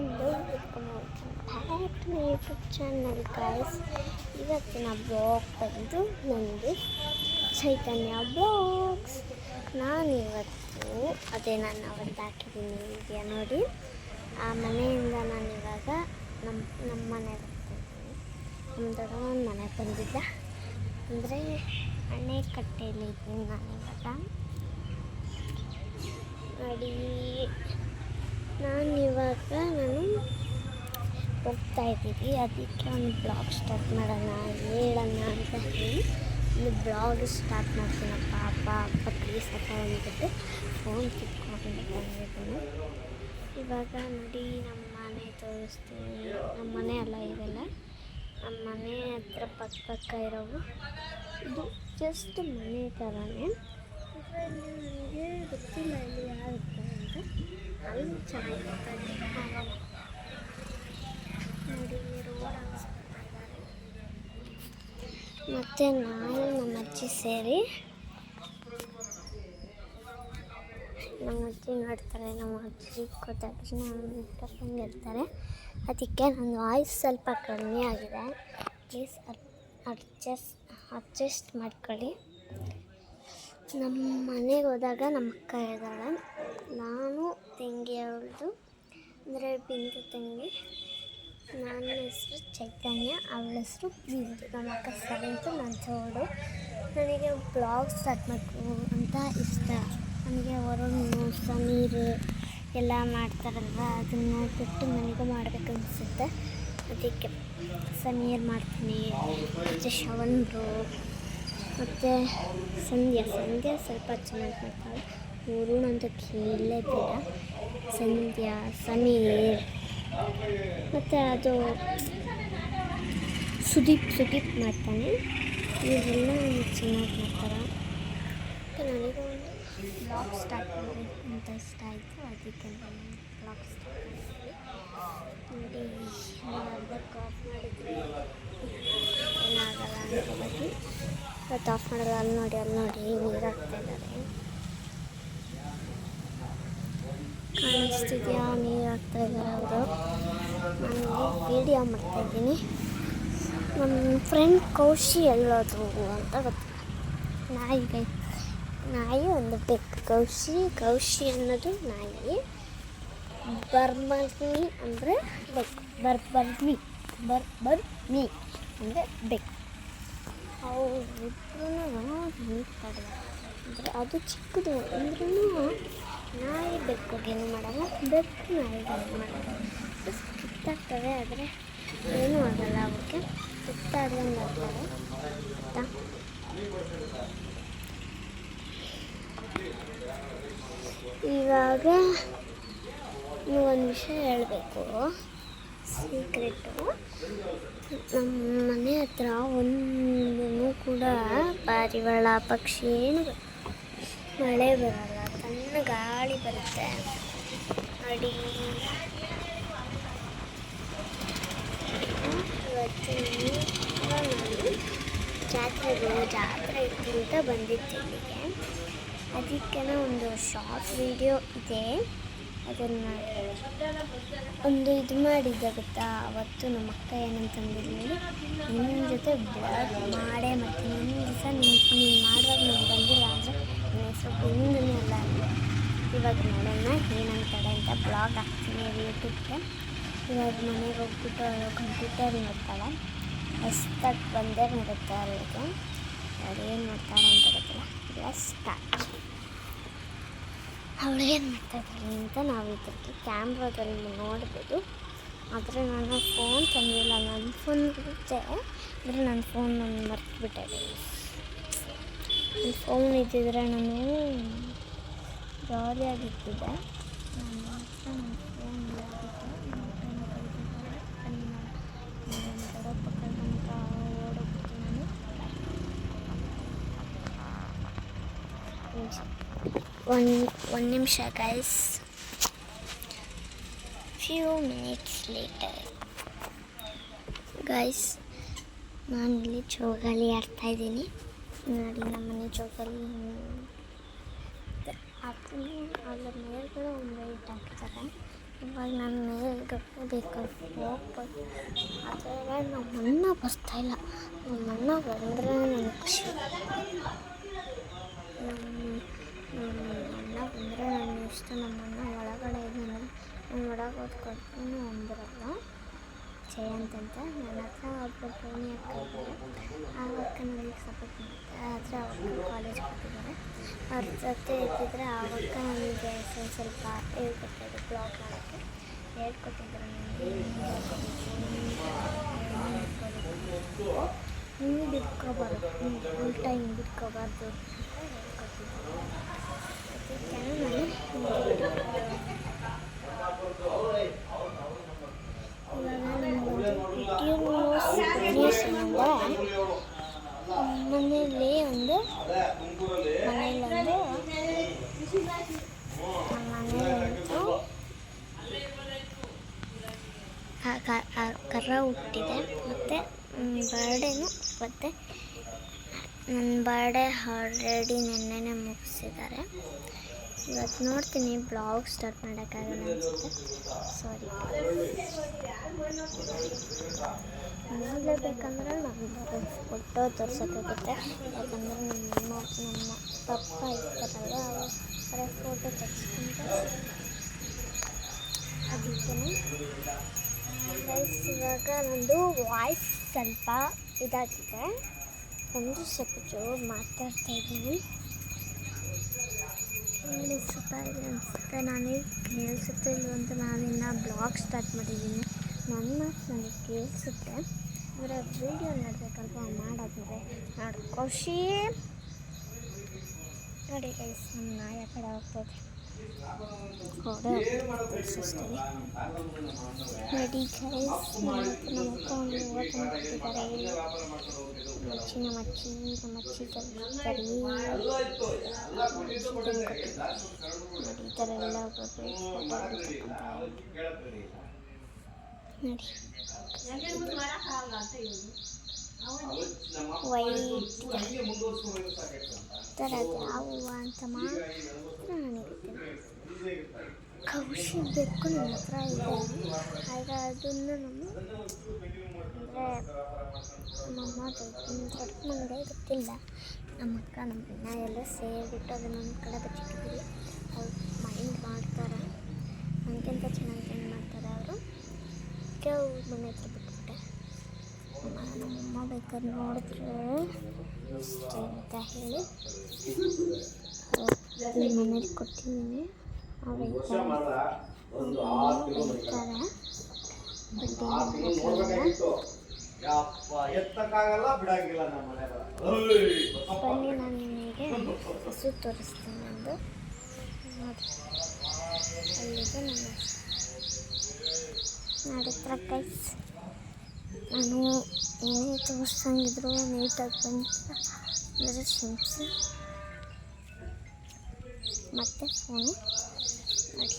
Hello welcome back to my YouTube channel guys. ಇವತ್ತಿನ blog ಬಂದು ನನಗೆ ಚೈತನ್ಯ ಬ್ಲಾಗ್ಸ್. ನಾನಿವತ್ತು ನಾನು ಅವತ್ತು ಹಾಕಿದ್ದೀನಿ ವಿಡಿಯೋ ನೋಡಿ. ಆ ಮನೆಯಿಂದ ನಾನಿವಾಗ ನಮ್ಮ ಮನೆ ಬರ್ತಾಯಿದ್ದೀನಿ. ನಮ್ಮ ದೊಡ್ಡಮ್ಮನ ಮನೆಗೆ ಬಂದಿದ್ದ, ಅಂದರೆ ಅಣೆಕಟ್ಟೆಯಲ್ಲಿ ಇದ್ದೀನಿ ನಾನಿವಾಗ ನೋಡಿ. ನಾನು ಹೋಗ್ತಾ ಇದ್ದೀವಿ, ಅದಕ್ಕೆ ಒಂದು ಬ್ಲಾಗ್ ಸ್ಟಾರ್ಟ್ ಹೇಳೋಣ ಅಂತ ಹೇಳಿ ಒಂದು ಬ್ಲಾಗ್ ಸ್ಟಾರ್ಟ್ ಮಾಡ್ತೀನಪ್ಪ. ಅಪ್ಪ ಪ್ಲೀಸ್ ಅಂತ ಅಂದ್ಬಿಟ್ಟು ಫೋನ್ ಕಿತ್ಕೊಂಡು ಬಂದಿದ್ದೀನಿ. ಇವಾಗ ನೋಡಿ ನಮ್ಮ ಮನೆ ತೋರಿಸ್ತೀನಿ. ನಮ್ಮ ಮನೆ ಅಲ್ಲ ಇದೆಲ್ಲ, ನಮ್ಮ ಮನೆ ಹತ್ರ ಪಕ್ಕ ಇರೋವು. ಇದು ಜಸ್ಟ್ ಮನೆ ಥರನೇ. ಇದರಲ್ಲಿ ನನಗೆ ಗೊತ್ತಿಲ್ಲ ಇಲ್ಲಿ ಯಾರಿರ್ತಾರೆ ಅಂತ. ಅಲ್ಲಿ ಚೆನ್ನಾಗಿರ್ತಾರೆ ನೋಡಿ. ರೋಡ್ ಮತ್ತು ನಾವು ನಮ್ಮ ಅಜ್ಜಿ ಸೇರಿ, ನಮ್ಮ ಅಜ್ಜಿ ನೋಡ್ತಾರೆ. ನಮ್ಮ ಅಜ್ಜಿ ಗೊತ್ತಾಗ ಕರ್ಕೊಂಡಿರ್ತಾರೆ. ಅದಕ್ಕೆ ನನ್ನ ವಾಯ್ಸ್ ಸ್ವಲ್ಪ ಕಡಿಮೆ ಆಗಿದೆ, ಪ್ಲೀಸ್ ಅಡ್ಜಸ್ಟ್ ಮಾಡ್ಕೊಳ್ಳಿ. ನಮ್ಮ ಮನೆಗೆ ಹೋದಾಗ ನಮ್ಮ ಅಕ್ಕ ಇದ್ದಾಳೆ, ನಾನು ತಂಗಿ ಅವಳದು, ಅಂದರೆ ಬಿಂದು ತಂಗಿ. ನನ್ನ ಹೆಸರು ಚೈತನ್ಯ, ಅವಳ ಹೆಸರು ಬಿಂದು. ನಮ್ಮ ಅಕ್ಕ ಸೆವೆಂತು, ನಾನು ಥರ್ಡು. ನನಗೆ ಬ್ಲಾಗ್ ಸ್ಟಾರ್ಟ್ ಮಾಡಬೇಕು ಅಂತ ಇಷ್ಟ. ನನಗೆ ವರುಣ್ ಸಮೀರ್ ಎಲ್ಲ ಮಾಡ್ತಾರಲ್ವ, ಅದನ್ನು ನೋಡ್ಬಿಟ್ಟು ನನಗೂ ಮಾಡಬೇಕು ಅನಿಸುತ್ತೆ. ಅದಕ್ಕೆ ಸಮೀರ್ ಮಾಡ್ತೀನಿ, ಮತ್ತು ಶ್ರವಣ್ ಬ್ರೋ, ಮತ್ತು ಸಂಧ್ಯಾ ಸ್ವಲ್ಪ ಚೆನ್ನಾಗಿ ಮಾಡ್ತಾಳೆ. ವರುಣ್ ಅಂತ ಕೇಳಲೇಬೇಡ. ಸಂಧ್ಯಾ, ಸಮೀರ್, ಮತ್ತು ಅದು ಸುದೀಪ್ ಮಾಡ್ತಾನೆ. ಇವರೆಲ್ಲ ಚೆನ್ನಾಗಿ ಮಾಡ್ತಾರೆ. ಮತ್ತು ನನಗೂ ಒಂದು ಬ್ಲಾಗ್ ಸ್ಟಾರ್ಟ್ ಮಾಡಬೇಕು ಅಂತ ಇಷ್ಟ ಆಯಿತು, ಅದಕ್ಕೆ ನಾನು ಬ್ಲಾಗ್ ಸ್ಟಾರ್ಟ್ ಮಾಡ್ತೀನಿ. ನೋಡಿ, ಅರ್ಧಕ್ಕೆ ಆಫ್ ಮಾಡಿದರೆ ಏನಾಗಲ್ಲ ಅನ್ಕೋಬೇಕು. ಇವತ್ತು ಆಫ್ ಮಾಡಲ್ಲ. ಅಲ್ಲಿ ನೋಡಿ ನೀರು ಹಾಕ್ತಾಯಿದ್ದಾರೆ, ಕಾಣಿಸ್ತಿದೆಯಾ? ನೀರು ಹಾಕ್ತಾಯಿದ್ದಾರೆ ಅವರು. ನಾನು ವಿಡಿಯೋ ಮಾಡ್ತಾಯಿದ್ದೀನಿ. ನಮ್ಮ ಫ್ರೆಂಡ್ ಕೌಶಿ ಎಲ್ಲೋದು ಅಂತ ಗೊತ್ತಿಲ್ಲ. ನಾಯಿ ಒಂದು ಬೆಕ್ಕು. ಕೌಶಿ ಅನ್ನೋದು ನಾಯಿ. ಬರ್ಮಿ ಅಂದರೆ ಬೆಕ್ಕು. ಬರ್ಬರ್ಮಿ ಅಂದರೆ ಬೆಕ್ಕು. ಅವರಿಬ್ಬರೂ ನಿಂತ್ತಾರೆ. ಅಂದರೆ ಅದು ಚಿಕ್ಕದು ಅಂದ್ರೂ ನಾಯಿ ಬೆಕ್ಕಗೇನು ಮಾಡಲ್ಲ, ಬೆಕ್ಕು ನಾಯಿಗೇನು ಮಾಡಲ್ಲ. ಕಿತ್ತಾಡ್ತವೆ, ಆದರೆ ಏನೂ ಆಗಲ್ಲ. ಅವಕ್ಕೆ ಕಿತ್ತಾಡ್ದಂಗೆ ಆಗ್ತವೆ ಗೊತ್ತಾ. ಇವಾಗ ಒಂದು ವಿಷಯ ಹೇಳಬೇಕು, ಸೀಕ್ರೆಟು. ನಮ್ಮ ಮನೆ ಹತ್ರ ಒಂದೂ ಕೂಡ ಪಾರಿವಾಳ ಪಕ್ಷಿ ಏನು ಮಳೆ ಬರಲ್ಲ, ತಣ್ಣ ಗಾಳಿ ಬರುತ್ತೆ ನೋಡಿ. ಇವತ್ತು ನಾನು ಜಾತ್ರೆ ಇತ್ತು ಅಂತ ಬಂದಿದ್ದೆ ಇಲ್ಲಿಗೆ. ಅದಕ್ಕೆ ಒಂದು ಶಾರ್ಟ್ ವಿಡಿಯೋ ಇದೆ, ಅದನ್ನು ಒಂದು ಇದು ಮಾಡಿದ್ದೆ ಗೊತ್ತಾ. ಅವತ್ತು ನಮ್ಮ ಅಕ್ಕ ಏನಂತಂದಿರಲಿ, ನಿಮ್ಮ ಜೊತೆ ಬ್ಲಾಗ್ ಮಾಡೇ ಮತ್ತು ಒಂದು ದಿವಸ ನೀನು ಮಾಡುವಾಗ ನಾನು ಬಂದಿಲ್ಲ ಅಂದರೆ ನನ್ನ ಹೆಸರು ಬಿಂದನೇ ಅಲ್ಲ ಅಂದರೆ. ಇವಾಗ ನೋಡೋಣ ಏನಂತಾಳೆ ಅಂತ. ಬ್ಲಾಗ್ ಹಾಕ್ತೀನಿ ಯೂಟ್ಯೂಬ್ಗೆ. ಇವಾಗ ಮನೆಗೆ ಹೋಗ್ಬಿಟ್ಟು ಕಂಪ್ಯೂಟರ್ ನೋಡ್ತಾಳೆ, ಹೊಸ್ದಾಗಿ ಬಂದೇ ನೋಡುತ್ತೆ ಅಲ್ಲಿಗೆ. ಅವಳು ಏನು ಮಾಡ್ತಾಳೆ ಅಂತ ಗೊತ್ತಿಲ್ಲ. ಇಲ್ಲ ಸ್ಟಾರ್ಟ್. ಅವಳೇನು ಮಾಡ್ತಾಯಿದ್ದಾಳೆ ಅಂತ ನಾವು ಇದಕ್ಕೆ ಕ್ಯಾಮ್ರಾದಲ್ಲಿ ನೋಡ್ಬೋದು. ಆದರೆ ನಾನು ಫೋನ್ ತಂದಿಲ್ಲ, ನನ್ನ ಫೋನ್ ಇರುತ್ತೆ, ಅಂದರೆ ನನ್ನ ಫೋನ್ ನಾನು ಮರ್ತುಬಿಟ್ಟೆ. ನನ್ನ ಫೋನ್ ಇದ್ದಿದ್ರೆ ನಾನು ಜಾಲಿಯಾಗಿರ್ತಿದ್ದೆ. ನನ್ನ ಫೋನ್ ಒಂದು ನಿಮಿಷ guys. Few minutes later guys, ನಾನಿಲ್ಲಿ ಚೌಗಾಲಿ ಆಡ್ತಾಯಿದ್ದೀನಿ ನೋಡಿ. ನಮ್ಮನೆ ಚೌಗಾಲಿ ಅದರ ಮೇಲ್ಗಡೆ ಒಂದು ಲೈಟ್ ಹಾಕ್ತಾರೆ. ಇವಾಗ ನಾನು ಮೇಲ್ಗಡೆ ಬೇಕಾದ್ರೆ ಹೋಗ್ಬೋದು, ಆದರೆ ನಮ್ಮ ಅಣ್ಣ ಬರ್ತಾಯಿಲ್ಲ. ನಮ್ಮ ಅಣ್ಣ ಬಂದರೆ ನನಗೆ ಖುಷಿ. ನಮ್ಮ ಅಣ್ಣ ಬಂದರೆ ನನಗೆ ಇಷ್ಟ. ನಮ್ಮ ಅಣ್ಣ ಒಳಗಡೆ ಇದ್ದಾನೆ, ನಾನು ಒಳಗೆ ಓದ್ಕೊಡ್ತೀನಿ ಬಂದಿರಲ್ಲ. ಜಯಂತ್ ಅಂತ ನನ್ನ ಹತ್ರ ಒಬ್ಬ ಪೋನಿ ಅಕ್ಕ ಇದ್ದಾರೆ. ಆ ಅಕ್ಕ ನನಗೆ ಸಪೋರ್ಟ್ ಮಾಡುತ್ತೆ, ಆದರೆ ಅವಕ್ಕ ಕಾಲೇಜ್ ಕೊಟ್ಟಿದ್ದಾರೆ. ಅವ್ರ ಜೊತೆ ಇದ್ದಿದ್ರೆ ಆವಕ್ಕ ನನಗೆ ಸ್ವಲ್ಪ ಹೇಳ್ಕೊಡ್ತಾಯಿದ್ರು ಬ್ಲಾಗ್ ಮಾಡೋಕ್ಕೆ. ಹೇಳ್ಕೊಟ್ಟಿದ್ರು ಹಿಂಗೆ ಇಟ್ಕೋಬಾರ್ದು, ಉಲ್ಟಾ ಹಿಂಗೆ ಇಟ್ಕೋಬಾರ್ದು ಅಂತ ಹೇಳ್ಕೊಟ್ಟಿದ್ರು. ಅದಕ್ಕೆ ಮನೆಯಲ್ಲಿ ಒಂದು ಕರ ಹುಟ್ಟಿದೆ. ಮತ್ತು ಬರ್ಡೇನು ಮತ್ತು ನನ್ನ ಬರ್ಡೇ ಆಲ್ರೆಡಿ ನೆನ್ನೆನೇ ಮುಗಿಸಿದ್ದಾರೆ. ಇವತ್ತು ನೋಡ್ತೀನಿ ಬ್ಲಾಗ್ ಸ್ಟಾರ್ಟ್ ಮಾಡೋಕ್ಕಾಗಲ್ಲ ಅನಿಸುತ್ತೆ, ಸಾರಿ. ನೋಡಲೇಬೇಕಂದ್ರೆ ನಮ್ಮದು ಫೋಟೋ ತೋರ್ಸೋಕ್ಕಾಗುತ್ತೆ, ಯಾಕಂದರೆ ನಮ್ಮ ಪಪ್ಪ ಇರ್ತಾರಲ್ಲ ಅವರ ಫೋಟೋ ತೆಗೆಸ್ಕೊಂಡ್ರೆ ಅದಕ್ಕೆ ಇವಾಗ ನಂದು ವಾಯ್ಸ್ ಸ್ವಲ್ಪ ಇದಾಗಿದೆ, ಒಂದು ಸ್ವಲ್ಪ ಜೋರು ಮಾತಾಡ್ತಾ ಇದ್ದೀನಿ. ಕೇಳಿಸುತ್ತಾ ಇದೆ ಅನಿಸುತ್ತೆ, ನನಗೆ ಕೇಳಿಸುತ್ತೆ ಇಲ್ಲವ ಅಂತ ನಾನಿನ್ನು ಬ್ಲಾಗ್ ಸ್ಟಾರ್ಟ್ ಮಾಡಿದ್ದೀನಿ. ನನ್ನ ಮಾತು ನನಗೆ ಕೇಳಿಸುತ್ತೆ, ಅವರ ವೀಡಿಯೋ ನೋಡಬೇಕಲ್ವ, ಮಾಡಾದ್ಮೇಲೆ ನೋಡಿ ಖುಷಿ. ನೋಡಿ ಗೈಸ್, ನಮ್ಮ ನಾಯಿ ಆ ಕಡೆ ಹೋಗ್ತದೆ, ಹೊಡೆ ತೋರಿಸ್ತೀನಿ ನೋಡಿ ಗೈಸ್. ನಮ್ಮಪ್ಪ ಒಂದು ಓದ್ಕೊಂಡಿದ್ದಾರೆ, ನಮ್ಮ ಅಚ್ಚಿ ಕಲಿಸ್ತಾರೆ ನೋಡಿ. ಈ ಥರ ಎಲ್ಲ ನೋಡಿ ವೈಟ್ ಥರ ಯಾವ ಅಂತ ಮಾತ್ರ ನನಗೆ ಗೊತ್ತಿಲ್ಲ. ಕೌಶಿ ಬೆಕ್ಕು ನನ್ನ ಹತ್ರ ಇದೆ, ಆಗ ಅದನ್ನು ನಮ್ಮಮ್ಮ ದೊಡ್ಡ ಮಂಗೆ ಗೊತ್ತಿಲ್ಲ. ನಮ್ಮ ಅಕ್ಕ ನಮ್ಮ ಅಣ್ಣ ಎಲ್ಲ ಸೇರಿಬಿಟ್ಟು ಅದನ್ನೊಂದು ಕಡೆ ಬಚ್ಚಿಟ್ಟಿದ್ದೀವಿ. ಅವ್ರು ಮೈಂಡ್ ಮಾಡ್ತಾರೆ, ನನಗಿಂತ ಚೆನ್ನಾಗಿ ಮೈಂಡ್ ಮಾಡ್ತಾರೆ ಅವರು. ಅದಕ್ಕೆ ಅವ್ರ ಮನೆ ಹತ್ರ ಬಿಟ್ಬಿಟ್ಟೆ. ನಮ್ಮಮ್ಮ ಬೇಕಾದ್ರೆ ನೋಡಿದ್ರೆ ಅಷ್ಟೇ ಅಂತ ಹೇಳಿ ಮನೇಲಿ ಕೊಟ್ಟಿದ್ದೀನಿ. ಅವ್ರು ಬೈತಾರೆ, ಬನ್ನಿ ನಾನು ನಿಮಗೆ ಹಸು ತೋರಿಸ್ತೀನಿ. ಒಂದು ನೋಡಿ ಅಲ್ಲಿಗೆ ನಡೀತ್ರ ಗೈಸ್. ನಾನು ಏನೇ ತೋರಿಸಂಗಿದ್ರು ನೀಟಾಗಿ ಬಂದು ಅಂದರೆ ಶಿಂಪ್ಸಿ ಮತ್ತು ಫೋನು ನೋಡಿ.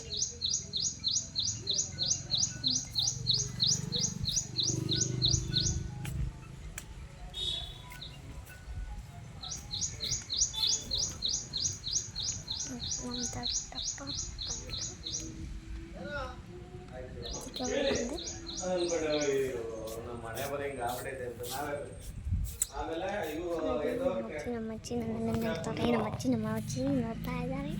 ನಮ್ಮ ದೊಡ್ಡಪ್ಪ ನಮ್ಮ ಅಜ್ಜಿ ನನ್ನನ್ನು ನೋಡ್ತಾರೆ, ನಮ್ಮ ಅಜ್ಜಿ ನೋಡ್ತಾ ಇದ್ದಾರೆ.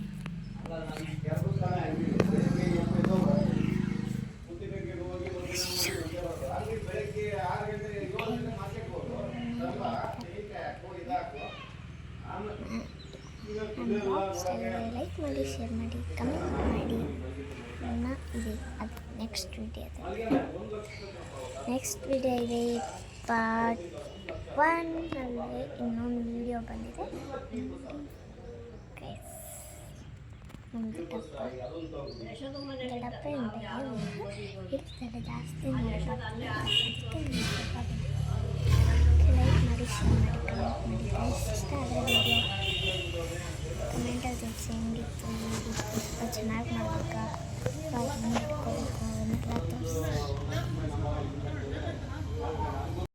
ಲೈಕ್ ಮಾಡಿ, ಶೇರ್ ಮಾಡಿ, ಕಮೆಂಟ್ ಮಾಡಿ. ಇದೆ ಅದು ನೆಕ್ಸ್ಟ್ ವಿಡಿಯೋ ಇದೆ. ಪಾರ್ಟ್ 1 ಇನ್ನೊಂದು ವಿಡಿಯೋ ಬಂದಿದೆ. ನಮ್ಮ ದೊಡ್ಡಪ್ಪ ಇರ್ತಾರೆ, ಜಾಸ್ತಿ ನೋಡ್ತಾರೆ. ಅದಕ್ಕೆ ಲೈಕ್ ಮಾಡಿ, ಶೇರ್ ಮಾಡಿ, ಕಮೆಂಟ್ ಮಾಡಿ. ಇಷ್ಟ ಆದರೆ ವಿಡಿಯೋ ಕಮೆಂಟಲ್ಲಿ ತಿಳಿಸಿ, ಹೆಂಗಿತ್ತು, ಚೆನ್ನಾಗಿ ಮಾಡಬೇಕಾ, ಇಟ್ಕೋಬೇಕು ಅಂತ ತೋರಿಸಿ.